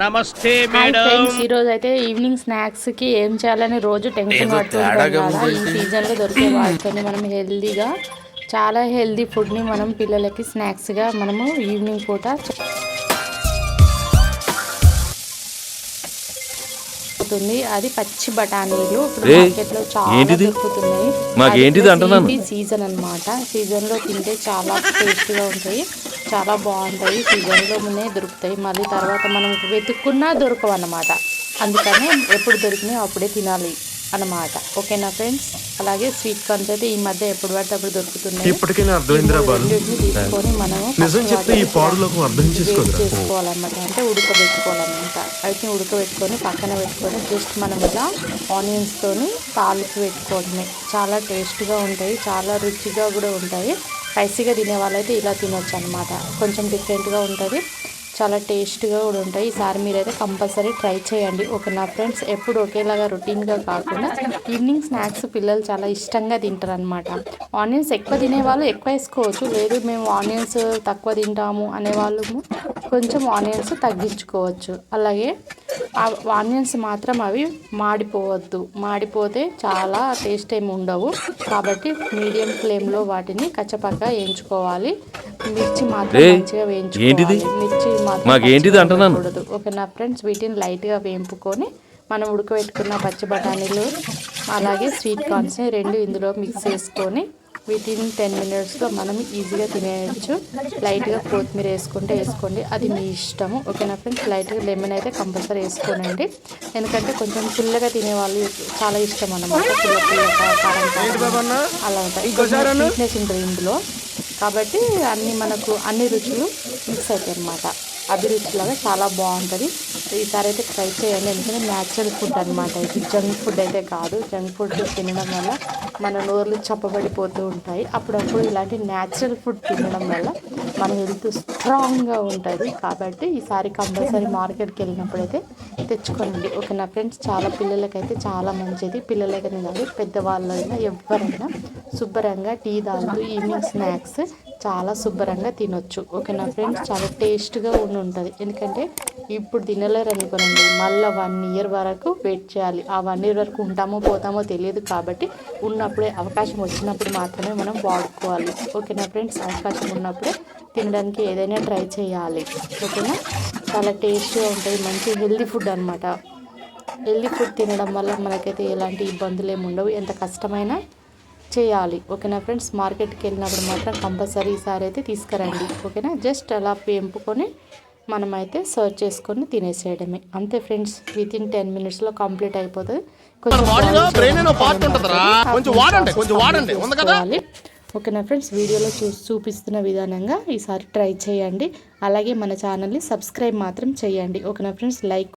నమస్తే hi madam. Friends, ఈరోజు అయితే ఈవినింగ్ స్నాక్స్కి ఏం చేయాలని రోజు టెన్షన్ పడుతుంటాం కదా. ఈ సీజన్లో దొరికే వాటితోని మనం హెల్దీగా చాలా హెల్దీ ఫుడ్ని మనం పిల్లలకి స్నాక్స్గా మనము ఈవినింగ్ పూట దొరుకుతుంది. అది పచ్చి బఠానీలు ఇప్పుడు మార్కెట్లో చాలా దొరుకుతున్నాయి. అది సీజన్ అన్నమాట. సీజన్లో తింటే చాలా టేస్టీగా ఉంటాయి, చాలా బాగుంటాయి. సీజన్లోనే దొరుకుతాయి, మళ్ళీ తర్వాత మనం వెతుక్కున్నా దొరకవు అన్నమాట. అందుకని ఎప్పుడు దొరికినాయి అప్పుడే తినాలి అన్నమాట. ఓకేనా ఫ్రెండ్స్? అలాగే స్వీట్ కార్న్స్ అయితే ఈ మధ్య ఎప్పుడు పడితే అప్పుడు దొరుకుతున్నాయి. తీసుకొని మనము చేసుకోవాలన్నమాట, అంటే ఉడకబెట్టుకోవాలన్నమాట. అయితే ఉడకబెట్టుకొని పక్కన పెట్టుకొని జస్ట్ మనం ఇలా ఆనియన్స్తోని తాలింపు పెట్టుకోవడమే. చాలా టేస్ట్గా ఉంటాయి, చాలా రుచిగా కూడా ఉంటాయి. స్పైసీగా తినే వాళ్ళైతే ఇలా తినొచ్చు అనమాట. కొంచెం డిఫరెంట్గా ఉంటుంది, చాలా టేస్ట్గా కూడా ఉంటాయి. ఈసారి మీరైతే కంపల్సరీ ట్రై చేయండి. ఓకే నా ఫ్రెండ్స్? ఎప్పుడు ఒకేలాగా రొటీన్గా కాకుండా ఈవినింగ్ స్నాక్స్ పిల్లలు చాలా ఇష్టంగా తింటారు అనమాట. ఆనియన్స్ ఎక్కువ తినేవాళ్ళు ఎక్కువ వేసుకోవచ్చు, లేదు మేము ఆనియన్స్ తక్కువ తింటాము అనేవాళ్ళు కొంచెం ఆనియన్స్ తగ్గించుకోవచ్చు. అలాగే ఆనియన్స్ మాత్రం అవి మాడిపోవద్దు, మాడిపోతే చాలా టేస్ట్ ఏమి ఉండవు. కాబట్టి మీడియం ఫ్లేమ్లో వాటిని కచ్చపక్క వేయించుకోవాలి. మిర్చి మాత్రం మంచిగా వేయించుకోవాలి, మిర్చి మాత్రం కూడదు. ఓకే నా ఫ్రెండ్స్? వీటిని లైట్గా వేయింపుకొని మనం ఉడకబెట్టుకున్న పచ్చి బఠానీలు అలాగే స్వీట్ కార్న్స్ని రెండు ఇందులో మిక్స్ చేసుకొని వీటిని 10 మినిట్స్లో మనం ఈజీగా తినేయచ్చు. లైట్గా కొత్తిమీర వేసుకుంటే వేసుకోండి, అది మీ ఇష్టము. ఓకేనా ఫ్రెండ్స్? లైట్గా లెమన్ అయితే కంపల్సరీ వేసుకోనండి, ఎందుకంటే కొంచెం పుల్లగా తినేవాళ్ళు చాలా ఇష్టం అన్నమాట. కారం అలా ఉంటాయి, స్వీట్నెస్ ఉంటుంది ఇందులో. కాబట్టి మనకు అన్ని రుచులు మిక్స్ అవుతాయి అన్నమాట. అభిరుచిలాగా చాలా బాగుంటుంది. ఈసారి అయితే ట్రై చేయండి, ఎందుకంటే న్యాచురల్ ఫుడ్ అనమాట. ఇది జంక్ ఫుడ్ అయితే కాదు. జంక్ ఫుడ్ తినడం వల్ల మన నోర్లు చప్పబడిపోతూ ఉంటాయి. అప్పుడప్పుడు ఇలాంటి న్యాచురల్ ఫుడ్ తినడం వల్ల మన హెల్త్ స్ట్రాంగ్గా ఉంటుంది. కాబట్టి ఈసారి కంపల్సరీ మార్కెట్కి వెళ్ళినప్పుడైతే తెచ్చుకోనండి. ఓకే నా ఫ్రెండ్స్? చాలా పిల్లలకైతే చాలా మంచిది. పిల్లలకైనా కాదు, పెద్దవాళ్ళైనా ఎవరైనా శుభ్రంగా టీ తాగుతూ ఈవినింగ్ స్నాక్స్ చాలా శుభ్రంగా తినొచ్చు. ఓకే నా ఫ్రెండ్స్? చాలా టేస్ట్గా ఉంటుంది. ఎందుకంటే ఇప్పుడు తినలేరు అనుకోనండి, మళ్ళీ 1 ఇయర్ వరకు వెయిట్ చేయాలి. ఆ 1 ఇయర్ వరకు ఉంటామో పోతామో తెలియదు. కాబట్టి ఉన్నప్పుడే, అవకాశం వచ్చినప్పుడు మాత్రమే మనం వాడుకోవాలి. ఓకేనా ఫ్రెండ్స్? అవకాశం ఉన్నప్పుడే తినడానికి ఏదైనా ట్రై చేయాలి. ఓకేనా? చాలా టేస్ట్గా ఉంటుంది, మంచి హెల్దీ ఫుడ్ అనమాట. హెల్దీ ఫుడ్ తినడం వల్ల మనకైతే ఎలాంటి ఇబ్బందులు ఏమి ఉండవు, ఎంత కష్టమైనా చేయాలి. ఓకేనా ఫ్రెండ్స్? మార్కెట్కి వెళ్ళినప్పుడు మాత్రం కంపల్సరీ ఈసారి అయితే తీసుకురండి. ఓకేనా? జస్ట్ అలా వేంపుకొని మనమైతే సర్వ్ చేసుకొని తినేసేయడమే, అంతే ఫ్రెండ్స్. వితిన్ 10 మినిట్స్లో కంప్లీట్ అయిపోతుంది. ఓకేనా ఫ్రెండ్స్? వీడియోలో చూపిస్తున్న విధానంగా ఈసారి ట్రై చేయండి. అలాగే మన ఛానల్ని సబ్స్క్రైబ్ మాత్రం చేయండి. ఓకేనా ఫ్రెండ్స్? లైక్